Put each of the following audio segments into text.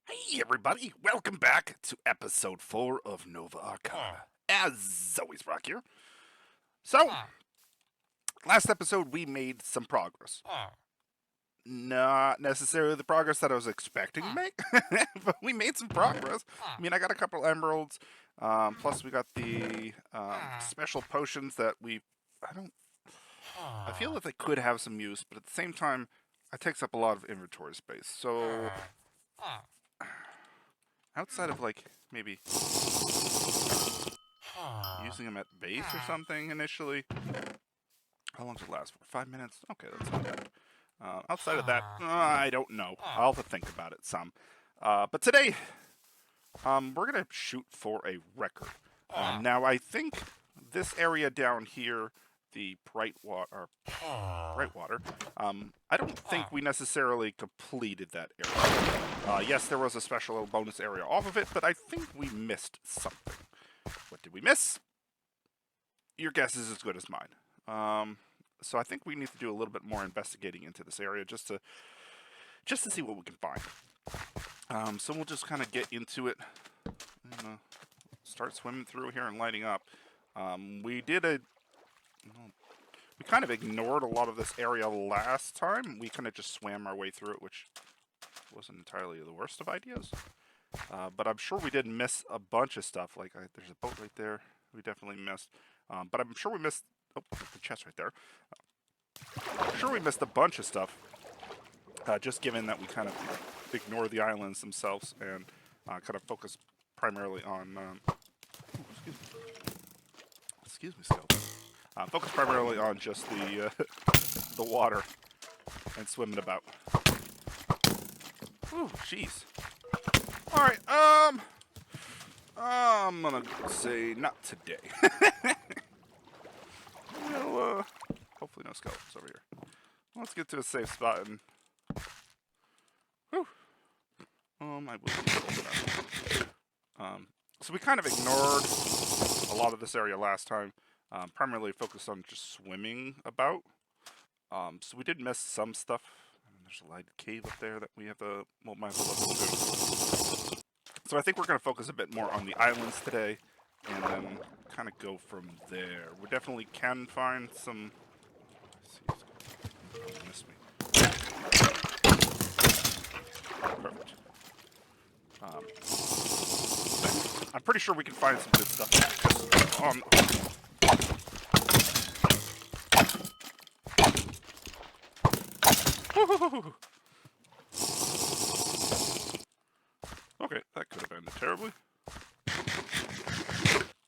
Hey everybody, welcome back to episode 4 of Nova Arcana. As always, Brock here. So, last episode we made some progress. Not necessarily the progress that I was expecting to make, but we made some progress. I mean, I got a couple emeralds, plus we got the special potions that I feel that they could have some use, but at the same time, it takes up a lot of inventory space. So, outside of like maybe using them at base or something initially. How long does it last for? 5 minutes? Okay, that's not bad. Outside of that, I don't know. I'll have to think about it some. But today, we're going to shoot for a record. Now, I think this area down here, the Brightwater, I don't think we necessarily completed that area. Yes, there was a special little bonus area off of it, but I think we missed something. What did we miss? Your guess is as good as mine. So I think we need to do a little bit more investigating into this area just to see what we can find. So we'll just kind of get into it. Start swimming through here and lighting up. We kind of ignored a lot of this area last time. We kind of just swam our way through it, which wasn't entirely the worst of ideas. But I'm sure we did miss a bunch of stuff. Like, there's a boat right there we definitely missed. But I'm sure we missed... Oh, the chest right there. I'm sure we missed a bunch of stuff. Just given that we kind of ignore the islands themselves and kind of focus primarily on... excuse me, Scout. Focus primarily on just the the water and swimming about. Ooh, jeez. Alright, I'm gonna say not today. Well, hopefully no skeletons over here. Let's get to a safe spot and... Whew. I will be old enough. So we kind of ignored a lot of this area last time. Primarily focused on just swimming about. So we did miss some stuff. There's a lighted cave up there that we have to... Well, might have to look into. So I think we're going to focus a bit more on the islands today. And then kind of go from there. We definitely can find some... Let's see, oh, missed me. Perfect. I'm pretty sure we can find some good stuff. Okay, that could have ended terribly.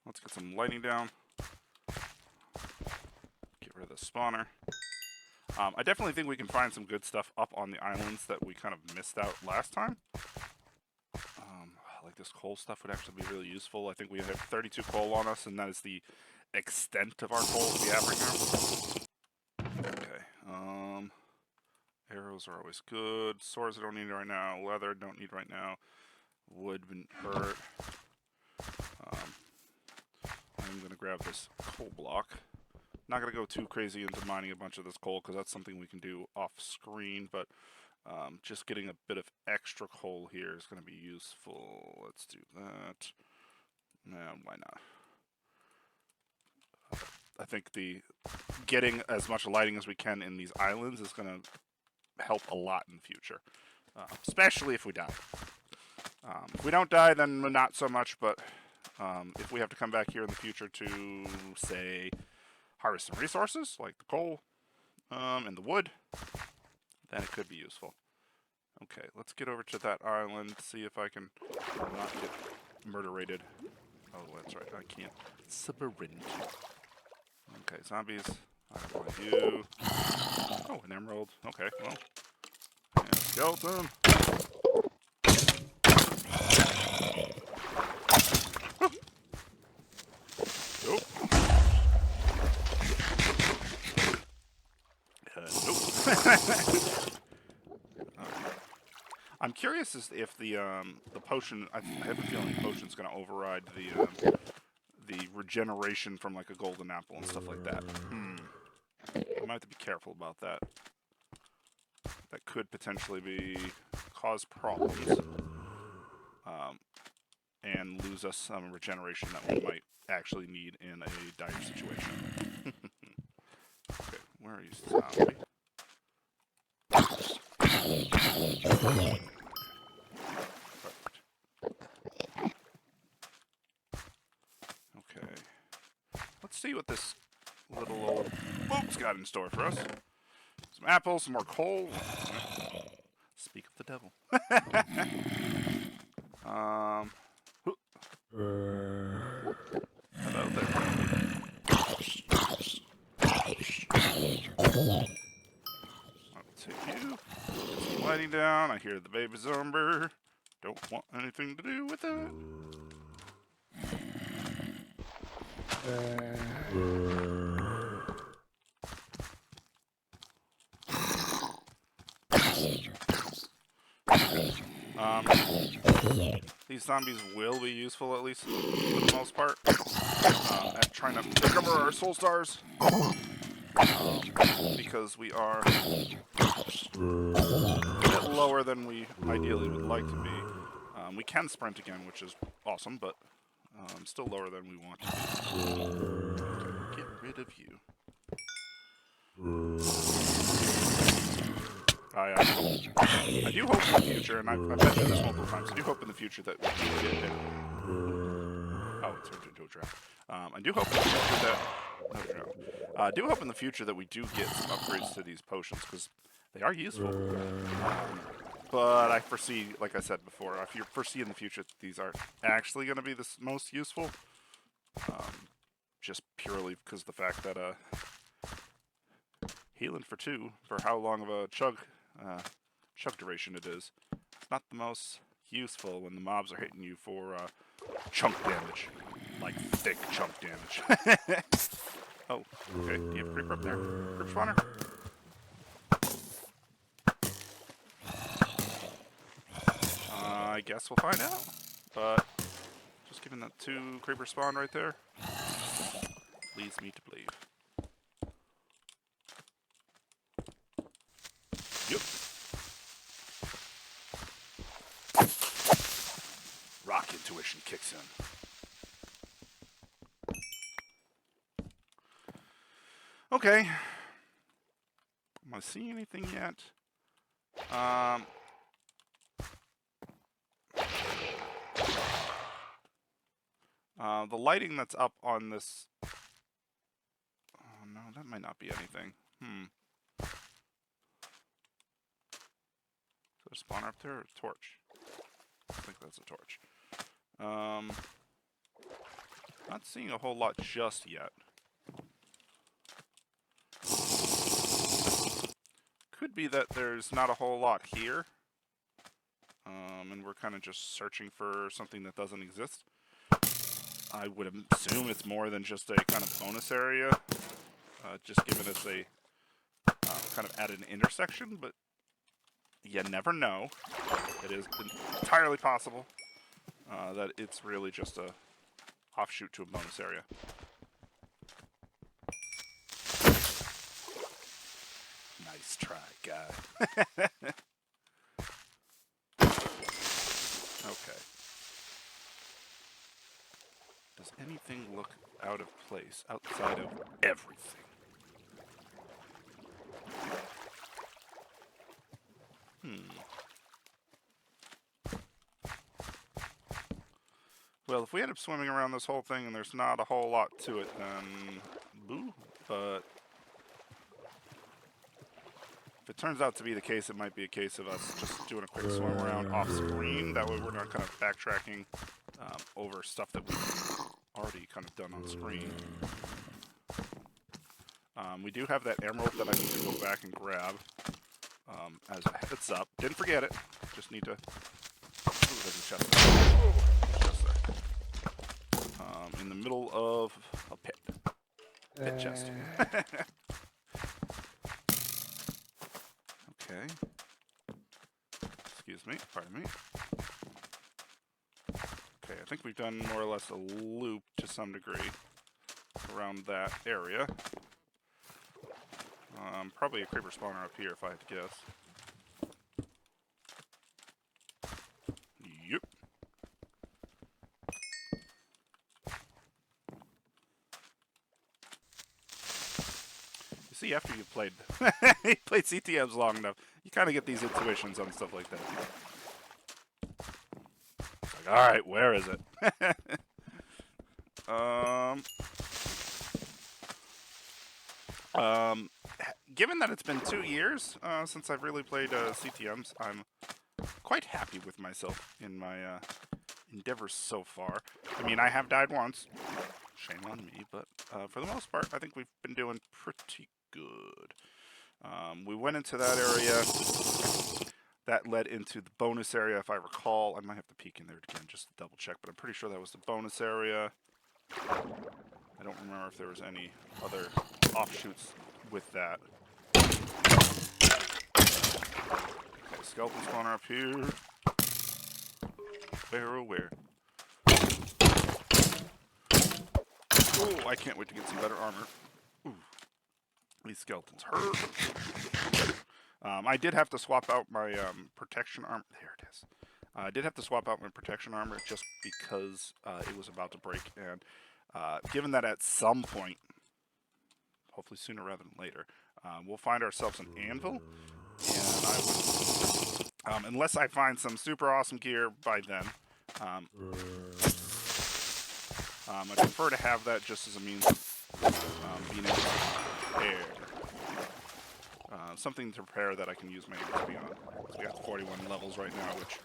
Let's get some lighting down. Get rid of the spawner. I definitely think we can find some good stuff up on the islands that we kind of missed out last time. Like this coal stuff would actually be really useful. I think we have 32 coal on us, and that is the extent of our coal we have right now. Okay. Arrows are always good. Swords I don't need right now. Leather don't need right now. Wood wouldn't hurt. I'm going to grab this coal block. Not going to go too crazy into mining a bunch of this coal because that's something we can do off screen, but just getting a bit of extra coal here is going to be useful. Let's do that. Why not? I think getting as much lighting as we can in these islands is going to help a lot in the future, especially if we die. If we don't die, then not so much, but if we have to come back here in the future to, say, harvest some resources, like the coal and the wood, then it could be useful. Okay, let's get over to that island, see if I can not get murder-rated. Oh, that's right, I can't. Submarine. Okay, zombies. I have one of you. Oh, an emerald. Okay, well. And skeleton. Nope. Nope. I'm curious if the potion. I have a feeling the potion's going to override the regeneration from like a golden apple and stuff like that. I might have to be careful about that. That could potentially be cause problems, and lose us some regeneration that we might actually need in a dire situation. Okay, where are you, zombie? Okay. Let's see what this little old boat's got in store for us. Some apples, some more coal. Speak of the devil. Hello there. I'll take you. Lighting down. I hear the baby zombie. Don't want anything to do with it. These zombies will be useful, at least for the most part, at trying to recover our soul stars, because we are a bit lower than we ideally would like to be. We can sprint again, which is awesome, but still lower than we want to be. Okay, get rid of you. I do hope in the future, and I've mentioned this multiple times, I do hope in the future that we do get it. Oh, it turned into a trap. I do hope in the future that... I do hope in the future that we do get some upgrades to these potions, because they are useful. But I foresee, like I said before, if you foresee in the future that these are actually going to be the most useful, just purely because of the fact that healing for 2, for how long of a chug duration it is, it's not the most useful when the mobs are hitting you for chunk damage, like thick chunk damage. Oh, okay. Do you have a creeper up there? Creeper spawner? I guess we'll find out. But just given that 2 creeper spawn right there, leads me to believe. Yep. Rock intuition kicks in. Okay. Am I seeing anything yet? The lighting that's up on this... Oh no, that might not be anything. Is there a spawner up there or a torch? I think that's a torch. Not seeing a whole lot just yet. Could be that there's not a whole lot here. And we're kind of just searching for something that doesn't exist. I would assume it's more than just a kind of bonus area, just giving us a kind of at an intersection, but you never know. It is entirely possible that it's really just a offshoot to a bonus area. Nice try, guy. Okay. Does anything look out of place outside of everything? Well, if we end up swimming around this whole thing and there's not a whole lot to it, then boo. But if it turns out to be the case, it might be a case of us just doing a quick swim around off screen. That way we're not kind of backtracking over stuff that we've already kind of done on screen. We do have that emerald that I need to go back and grab as a heads up. Didn't forget it. Just need to... Ooh, there's a chest there. Oh, chest there. In the middle of a pit. Pit chest. Okay. Excuse me. Pardon me. Okay, I think we've done more or less a loop to some degree around that area. Probably a creeper spawner up here if I had to guess. See, after you've played you played CTMs long enough, you kind of get these intuitions on stuff like that. It's like, all right, where is it? Given that it's been 2 years since I've really played CTMs, I'm quite happy with myself in my endeavors so far. I mean, I have died once. Shame on me, but for the most part, I think we've been doing pretty good. We went into that area. That led into the bonus area, if I recall. I might have to peek in there again just to double check, but I'm pretty sure that was the bonus area. I don't remember if there was any other offshoots with that. Okay, skeleton spawner up here. Where? Oh, I can't wait to get some better armor. Ooh. These skeletons hurt. I did have to swap out my protection armor. There it is. I did have to swap out my protection armor just because it was about to break. And given that at some point, hopefully sooner rather than later, we'll find ourselves an anvil. And I would, unless I find some super awesome gear by then, I prefer to have that just as a means of being able to prepare. Something to prepare that I can use my XP on. So we got 41 levels right now, which,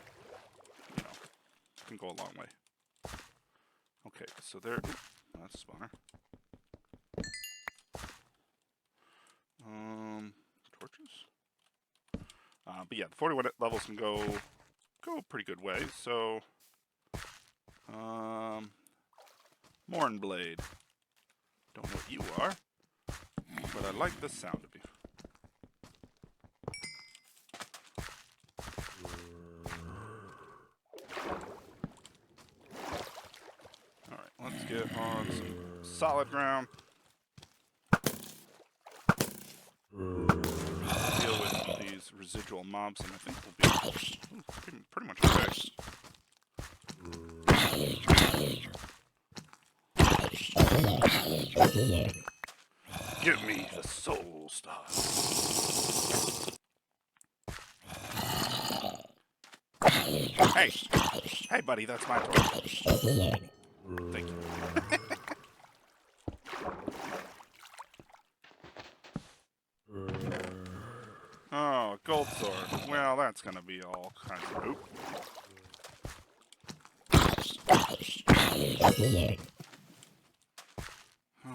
you know, can go a long way. Okay, so there... Ooh, that's a spawner. Torches? But yeah, the 41 levels can go a pretty good way, so... Mornblade. Don't know what you are, but I like the sound of you. Alright, let's get on some solid ground. Deal with these residual mobs, and I think we'll be pretty much okay. Give me the soul star. Hey, buddy, that's my torch. Thank you. Oh, gold sword. Well, that's gonna be all kinds of poop.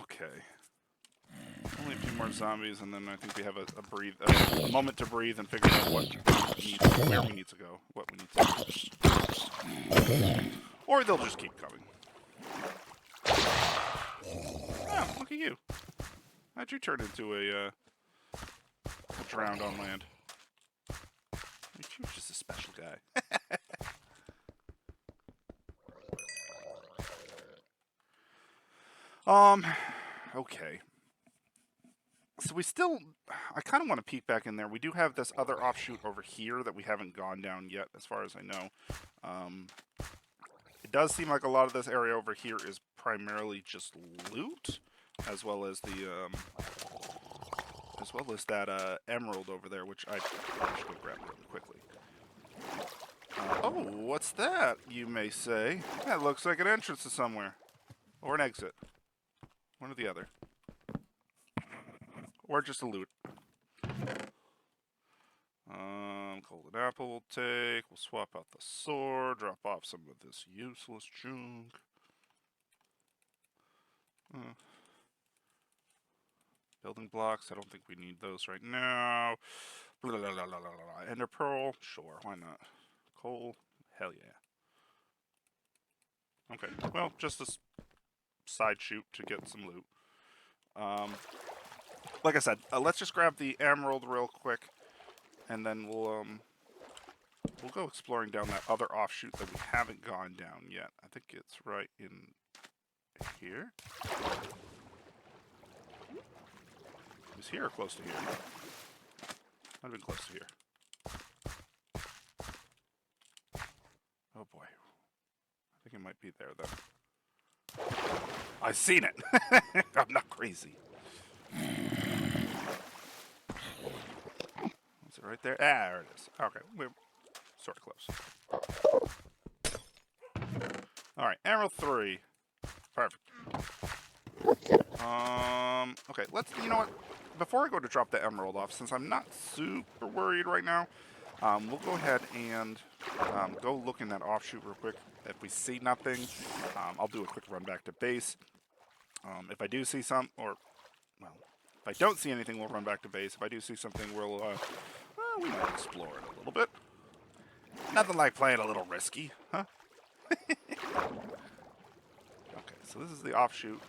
Okay. Only a few more zombies, and then I think we have a moment to breathe and figure out where we need to go, what we need to do. Or they'll just keep coming. Oh, look at you. How'd you turn into a drowned on land? You're just a special guy. Okay. So we still, I kind of want to peek back in there. We do have this other offshoot over here that we haven't gone down yet, as far as I know. It does seem like a lot of this area over here is primarily just loot, as well as the, that emerald over there, which I should go grab really quickly. Oh, what's that, you may say? That looks like an entrance to somewhere. Or an exit. One or the other. Or just a loot. Golden apple we'll take. We'll swap out the sword. Drop off some of this useless junk. Building blocks. I don't think we need those right now. Blah, blah, blah, blah, blah. Ender pearl. Sure, why not? Coal. Hell yeah. Okay, well, just a side shoot to get some loot. Like I said, let's just grab the emerald real quick, and then we'll go exploring down that other offshoot that we haven't gone down yet. I think it's right in here. It was here or close to here? Might have been close to here. Oh boy. I think it might be there then. I've seen it! I'm not crazy. it right there? Ah, there it is. Okay, we're sort of close. All right, emerald 3. Perfect. Okay, you know what? Before I go to drop the emerald off, since I'm not super worried right now, we'll go ahead and go look in that offshoot real quick. If we see nothing, I'll do a quick run back to base. If I do see well, if I don't see anything, we'll run back to base. If I do see something, we might explore it a little bit. Nothing like playing a little risky, huh? Okay, so this is the offshoot,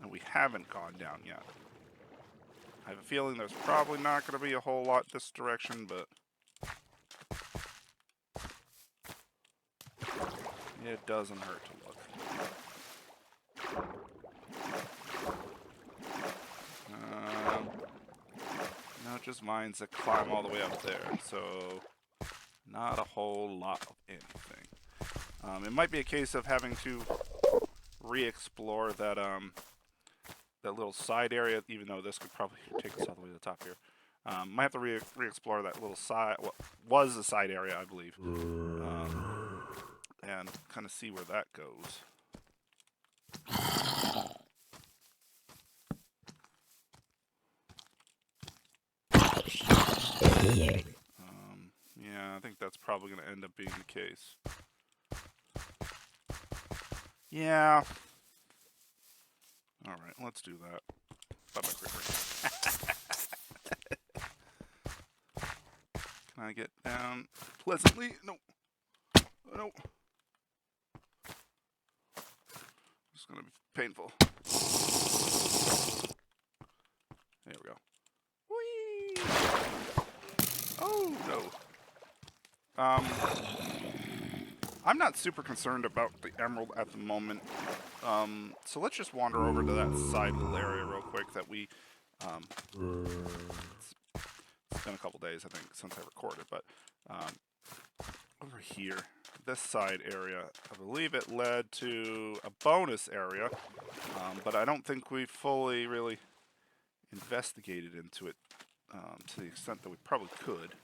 and we haven't gone down yet. I have a feeling there's probably not going to be a whole lot this direction, but it doesn't hurt to look. No, just mines that climb all the way up there, so not a whole lot of anything. It might be a case of having to re-explore that that little side area, even though this could probably take us all the way to the top here. Might have to re-explore that little side, what was the side area, I believe, and kind of see where that goes. Yeah, I think that's probably going to end up being the case. Yeah. All right, let's do that. Bye-bye, Creeper. Can I get down pleasantly? No. No. It's going to be painful. There we go. Whee! Oh, no. I'm not super concerned about the emerald at the moment. So let's just wander over to that side little area real quick that we... it's been a couple days, I think, since I recorded, but over here, this side area, I believe it led to a bonus area, but I don't think we fully really investigated into it to the extent that we probably could.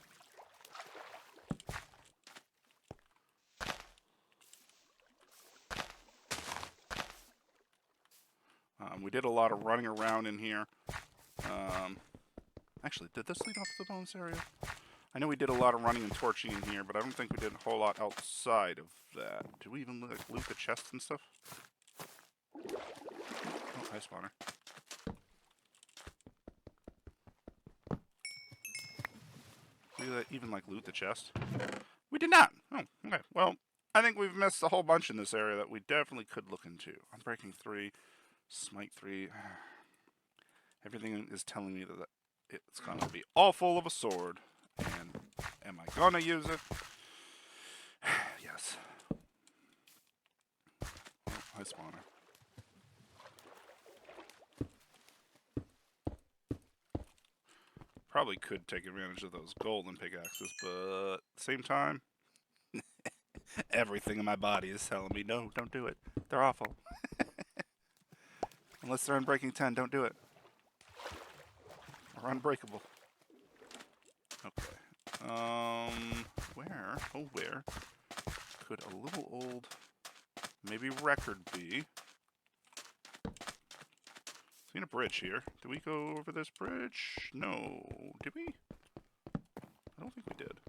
We did a lot of running around in here. Actually, did this lead off to the bonus area? I know we did a lot of running and torching in here, but I don't think we did a whole lot outside of that. Did we even loot the chests and stuff? Oh, hi, spawner. Did we even loot the chest? We did not. Oh, okay. Well, I think we've missed a whole bunch in this area that we definitely could look into. Unbreaking 3, Smite 3. Everything is telling me that it's going to be all full of a sword. And am I going to use it? Yes. Oh, hi, spawner. Probably could take advantage of those golden pickaxes, but at the same time, everything in my body is telling me, no, don't do it. They're awful. Unless they're Unbreaking 10, don't do it. Or Unbreakable. Okay. Where could a little old, maybe record be? Seen a bridge here. Did we go over this bridge? No. Did we? I don't think we did.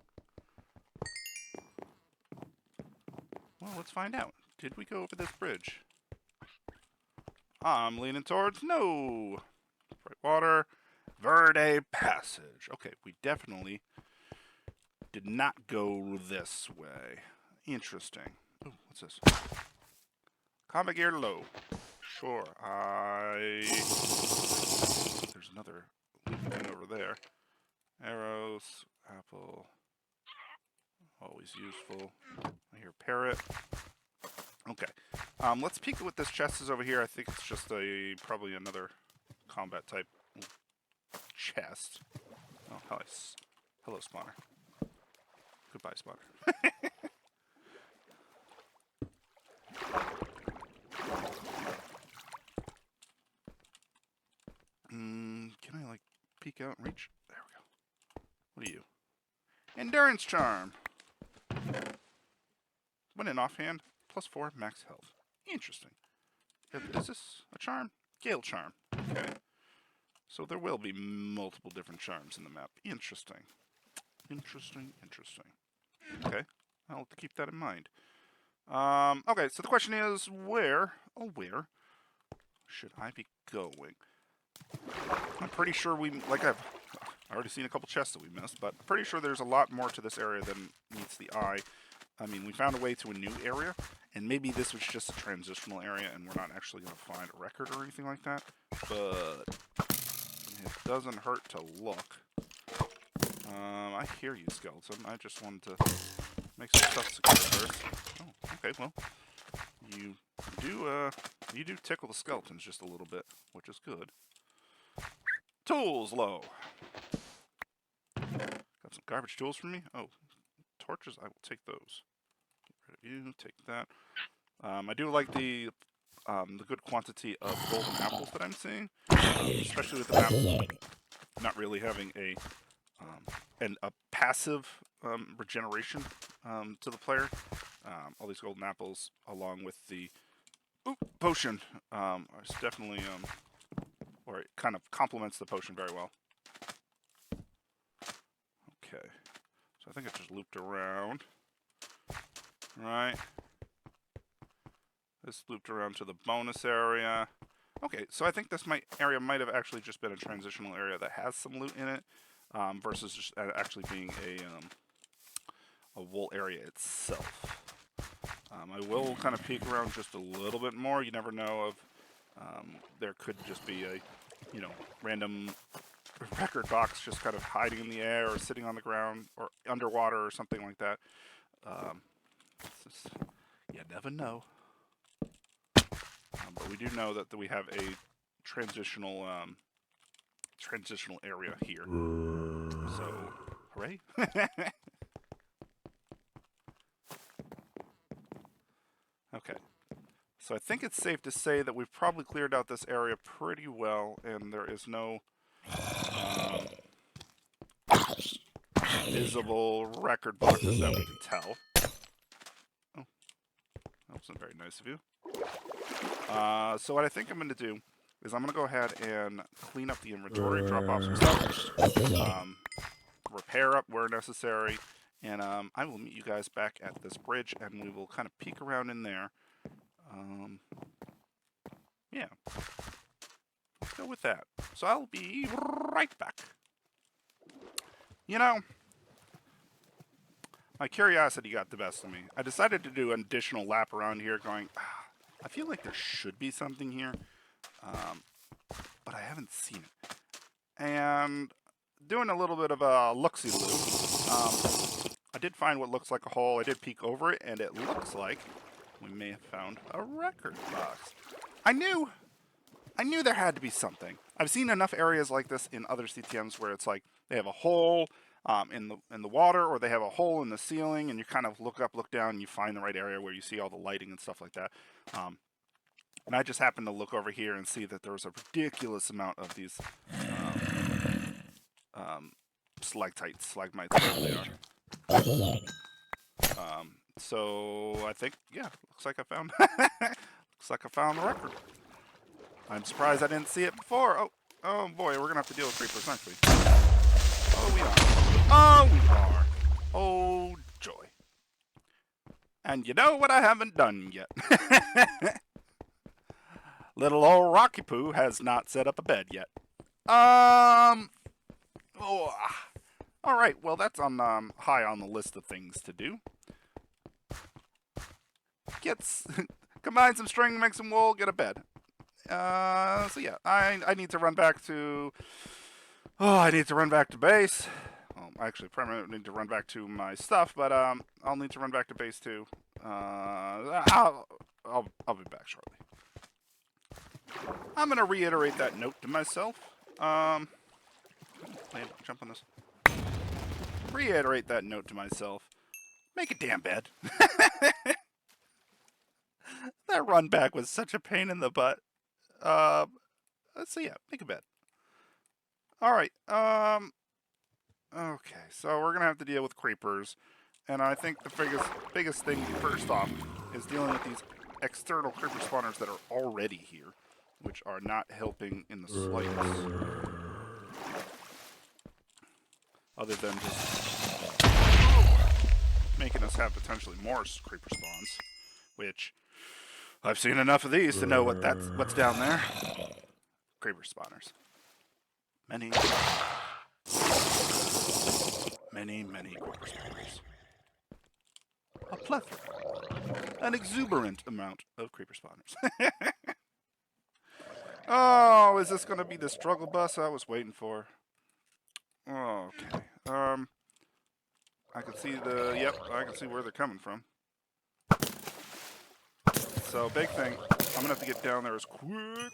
Well, let's find out. Did we go over this bridge? I'm leaning towards no. Brightwater. Verde Passage. Okay, we definitely did not go this way. Interesting. Oh, what's this? Combat gear low. Sure, there's another thing over there. Arrows, apple. Always useful. I hear parrot. Okay. Let's peek at what this chest is over here. I think it's just probably another combat type chest. Oh, hello, spawner. Goodbye, spawner. Can I peek out and reach? There we go. What are you? Endurance charm. When in offhand, +4 max health. Interesting. Is this a charm? Gale charm. Okay. So there will be multiple different charms in the map. Interesting. Interesting. Okay. I'll have to keep that in mind. Okay, so the question is, where should I be going? I'm pretty sure I've already seen a couple chests that we missed, but I'm pretty sure there's a lot more to this area than meets the eye. I mean, we found a way to a new area, and maybe this was just a transitional area and we're not actually going to find a record or anything like that, but it doesn't hurt to look. I hear you, skeleton. I just wanted to make some stuff secure first. Oh, okay, well, you do tickle the skeletons just a little bit, which is good. Tools low. Got some garbage tools for me? Oh, torches, I will take those. Get rid of you, take that. I do like the good quantity of golden apples that I'm seeing, especially with the map not really having a passive regeneration to the player. All these golden apples, along with the potion, is definitely or it kind of complements the potion very well. Okay, so I think it just looped around. Right. This looped around to the bonus area. Okay, so I think this area might have actually just been a transitional area that has some loot in it, versus just actually being a wool area itself. I will kind of peek around just a little bit more. You never know of there could just be a random record box just kind of hiding in the air or sitting on the ground or underwater or something like that. You never know. But we do know that we have a transitional area here. So, hooray! Okay. So I think it's safe to say that we've probably cleared out this area pretty well, and there is no visible record boxes that we can tell. Oh, that wasn't very nice of you. So what I think I'm going to do is I'm going to go ahead and clean up the inventory, drop off some stuff, repair up where necessary, and I will meet you guys back at this bridge, and we will kind of peek around in there. Yeah. Let's go with that. So I'll be right back. You know, my curiosity got the best of me. I decided to do an additional lap around here going, I feel like there should be something here, but I haven't seen it. And doing a little bit of a look-see-loo, I did find what looks like a hole. I did peek over it, and it looks like we may have found a record box. I knew there had to be something. I've seen enough areas like this in other CTMs where it's like they have a hole in the water, or they have a hole in the ceiling, and you kind of look up, look down, and you find the right area where you see all the lighting and stuff like that. And I just happened to look over here and see that there was a ridiculous amount of these stalagmites, whatever they are. So I think, yeah, looks like I found the record. I'm surprised I didn't see it before. Oh boy, we're gonna have to deal with creepers, aren't we? Oh, we are. Oh, joy. And you know what I haven't done yet? Little old Rocky Poo has not set up a bed yet. All right, well, that's on high on the list of things to do. Combine some string, make some wool, get a bed. So yeah, I need to run back to... I need to run back to base. Well, actually, primarily need to run back to my stuff, but I'll need to run back to base too. I'll be back shortly. I'm gonna reiterate that note to myself. Jump on this. Reiterate that note to myself. Make a damn bed. That run back was such a pain in the butt. So yeah, make a bed. All right. Okay, so we're gonna have to deal with creepers, and I think the biggest thing first off is dealing with these external creeper spawners that are already here, which are not helping in the slightest. Other than just making us have potentially more creeper spawns, which I've seen enough of these to know what's down there. Creeper spawners. Many creeper spawners. A plethora. An exuberant amount of creeper spawners. Oh, is this going to be the struggle bus I was waiting for? Okay. I can see I can see where they're coming from. So, big thing, I'm going to have to get down there as quick.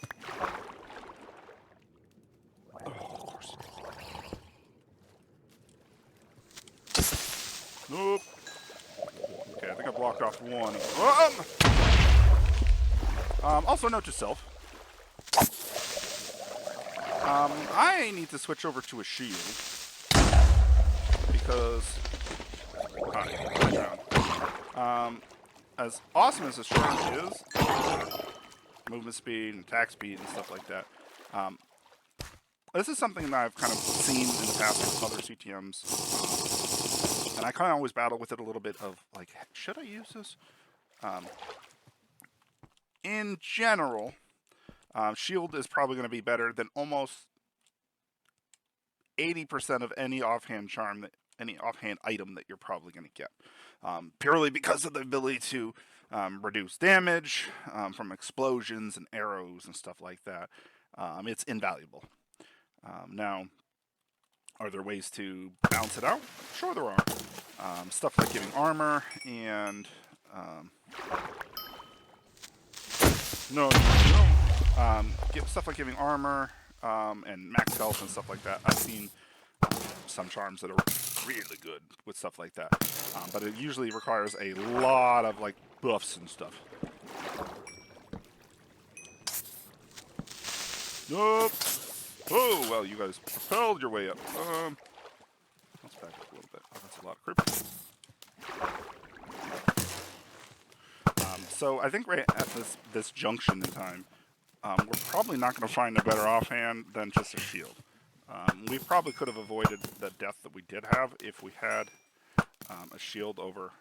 Oh, of course. Nope. Okay, I think I blocked off one. Also, note to self. I need to switch over to a shield because as awesome as this charge is, movement speed and attack speed and stuff like that, this is something that I've kind of seen in the past with other CTMs, and I kind of always battle with it a little bit of like, should I use this? In general, shield is probably going to be better than almost 80% of any offhand charm any offhand item that you're probably going to get, purely because of the ability to reduce damage from explosions and arrows and stuff like that. It's invaluable. Now, are there ways to balance it out? Sure there are. Stuff like giving armor and stuff like giving armor and max health and stuff like that. I've seen some charms that are really good with stuff like that, but it usually requires a lot of like buffs and stuff. Nope. Oh well, you guys propelled your way up. Let's back up a little bit. Oh, that's a lot of creepers. So I think right at this junction in time, we're probably not going to find a better offhand than just a shield. We probably could have avoided the death that we did have if we had a shield over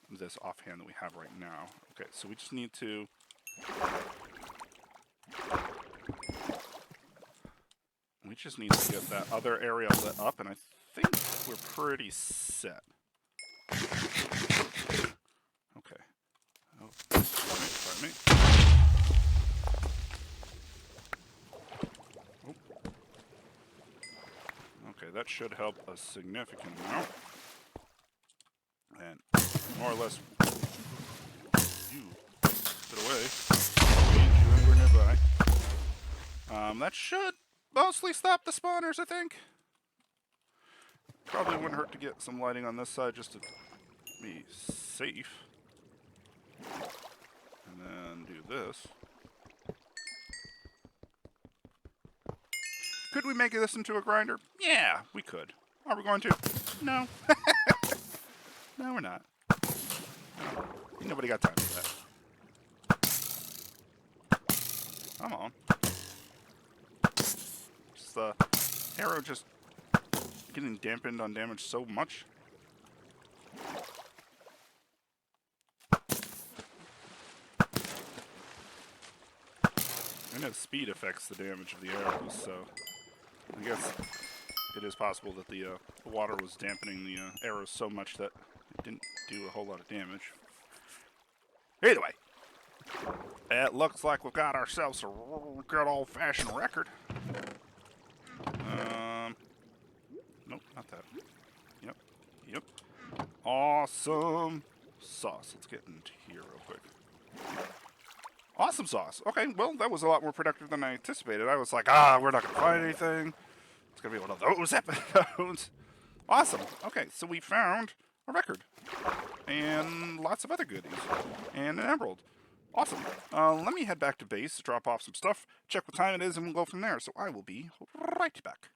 this offhand that we have right now. Okay, so we just need to get that other area lit up, and I think we're pretty set. Okay. Oh, pardon me. Oh. Okay, that should help a significant amount. And more or less, you get away. We're nearby. That should mostly stop the spawners, I think. Probably wouldn't hurt to get some lighting on this side just to be safe. And then do this. Could we make this into a grinder? Yeah, we could. Are we going to? No. No, we're not. No. Nobody got time for that. Come on. Just the arrow just getting dampened on damage so much. I know speed affects the damage of the arrows, so I guess it is possible that the water was dampening the arrows so much that it didn't do a whole lot of damage. Either way, it looks like we've got ourselves a good old-fashioned record. Nope, not that. Yep. Awesome sauce. Let's get into here real quick. Awesome sauce. Okay, well, that was a lot more productive than I anticipated. I was like, we're not going to find anything. It's going to be one of those episodes. Awesome. Okay, so we found a record. And lots of other goodies. And an emerald. Awesome. Let me head back to base, drop off some stuff, check what time it is, and we'll go from there. So I will be right back.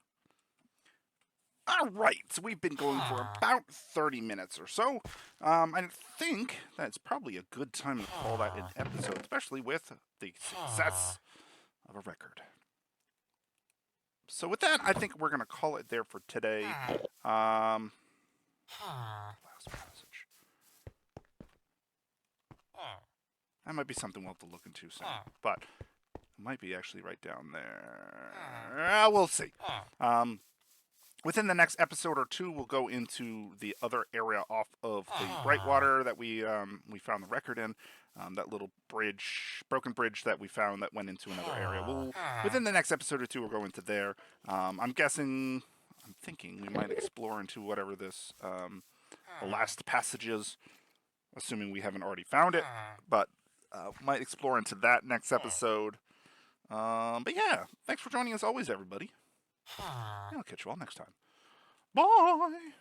All right, so we've been going for about 30 minutes or so. I think that's probably a good time to call that an episode, especially with the success of a record. So with that, I think we're going to call it there for today. Last passage. That might be something we'll have to look into soon, but it might be actually right down there. We'll see. Within the next episode or two, we'll go into the other area off of the Brightwater that we found the record in. That little bridge, broken bridge that we found that went into another area. Within the next episode or two, we'll go into there. I'm thinking we might explore into whatever this the last passage is, assuming we haven't already found it. But might explore into that next episode. But yeah, thanks for joining us always, everybody. I'll catch you all next time. Bye!